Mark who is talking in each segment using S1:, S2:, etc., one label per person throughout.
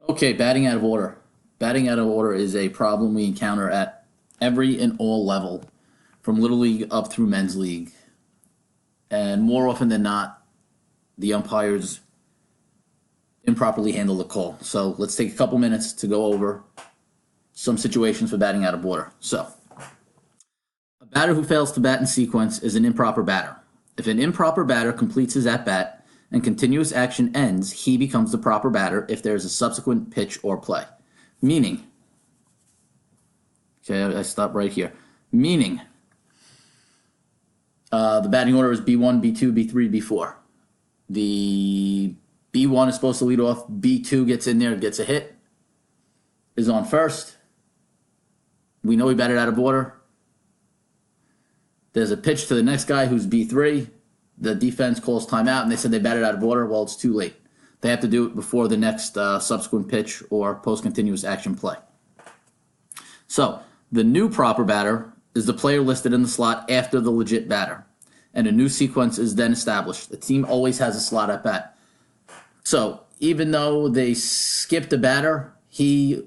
S1: Okay, batting out of order. Batting out of order is a problem we encounter at every and all level, from Little League up through Men's League. And more often than not, the umpires improperly handle the call. So let's take a couple minutes to go over some situations for batting out of order. So, a batter who fails to bat in sequence is an improper batter. If an improper batter completes his at bat and continuous action ends, he becomes the proper batter if there is a subsequent pitch or play. Meaning, okay, I stop right here. Meaning, the batting order is B1, B2, B3, B4. The B1 is supposed to lead off. B2 gets in there, gets a hit, is on first. We know he batted out of order. There's a pitch to the next guy who's B3. The defense calls timeout, and they said they batted out of order. Well, it's too late. They have to do it before the next subsequent pitch or post-continuous action play. So, the new proper batter is the player listed in the slot after the legit batter, and a new sequence is then established. The team always has a slot at bat. So, even though they skipped a batter,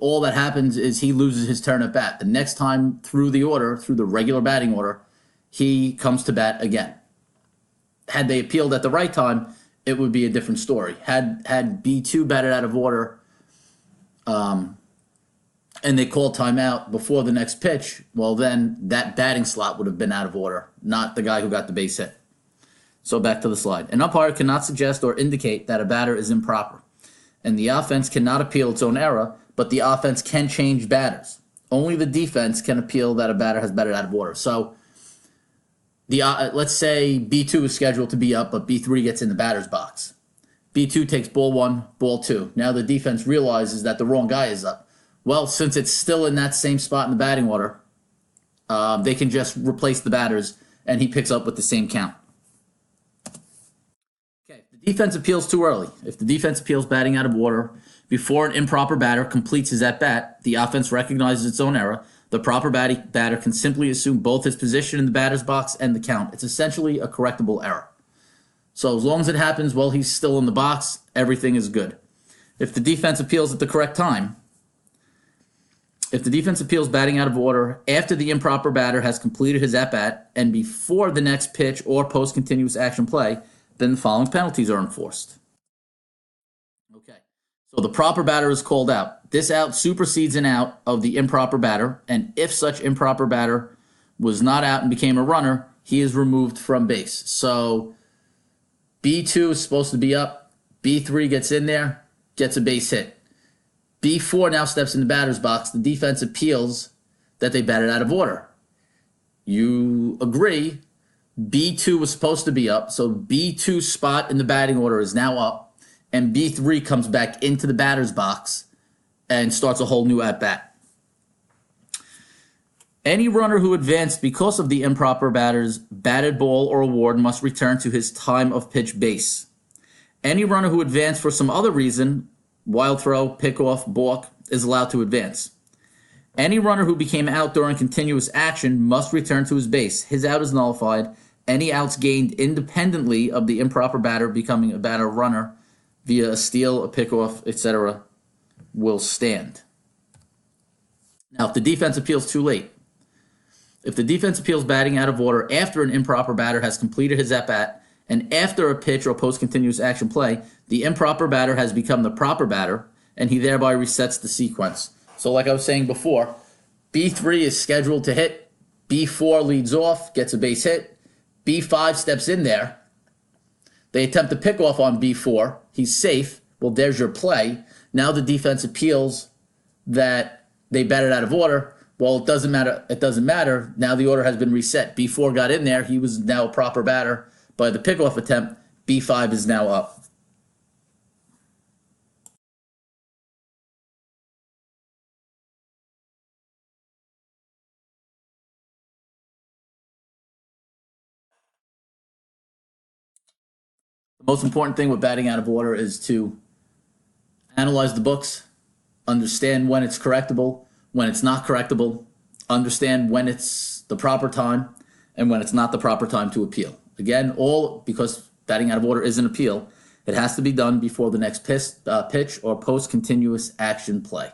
S1: all that happens is he loses his turn at bat. The next time through the order, through the regular batting order, he comes to bat again. Had they appealed at the right time, it would be a different story. Had B2 batted out of order, and they called timeout before the next pitch, well, then that batting slot would have been out of order, not the guy who got the base hit. So back to the slide. An umpire cannot suggest or indicate that a batter is improper, and the offense cannot appeal its own error, but the offense can change batters. Only the defense can appeal that a batter has batted out of order. So, let's say B2 is scheduled to be up, but B3 gets in the batter's box. B2 takes ball one, ball two. Now the defense realizes that the wrong guy is up. Well, since it's still in that same spot in the batting order, they can just replace the batters, and he picks up with the same count. Okay, if the defense appeals too early. If the defense appeals batting out of order before an improper batter completes his at-bat, the offense recognizes its own error. The proper batter can simply assume both his position in the batter's box and the count. It's essentially a correctable error. So as long as it happens while he's still in the box, everything is good. If the defense appeals at the correct time, if the defense appeals batting out of order after the improper batter has completed his at-bat and before the next pitch or post-continuous action play, then the following penalties are enforced. Okay. So the proper batter is called out. This out supersedes an out of the improper batter, and if such improper batter was not out and became a runner, he is removed from base. So B2 is supposed to be up. B3 gets in there, gets a base hit. B4 now steps in the batter's box. The defense appeals that they batted out of order. You agree. B2 was supposed to be up, so B2's spot in the batting order is now up, and B3 comes back into the batter's box and starts a whole new at-bat. Any runner who advanced because of the improper batter's batted ball or award must return to his time of pitch base. Any runner who advanced for some other reason, wild throw, pickoff, balk, is allowed to advance. Any runner who became out during continuous action must return to his base. His out is nullified. Any outs gained independently of the improper batter becoming a batter runner via a steal, a pickoff, etc. will stand. Now, if the defense appeals too late, if the defense appeals batting out of order after an improper batter has completed his at-bat and after a pitch or post-continuous action play, the improper batter has become the proper batter, and he thereby resets the sequence. So like I was saying before, B3 is scheduled to hit, B4 leads off, gets a base hit, B5 steps in there, they attempt to pick off on B4, he's safe, well, there's your play. Now the defense appeals that they batted out of order. Well, it doesn't matter. It doesn't matter. Now the order has been reset. B4 got in there. He was now a proper batter. By the pickoff attempt, B5 is now up. The most important thing with batting out of order is to analyze the books, understand when it's correctable, when it's not correctable, understand when it's the proper time, and when it's not the proper time to appeal. Again, all because batting out of order is an appeal, It has to be done before the next pitch or post continuous action play.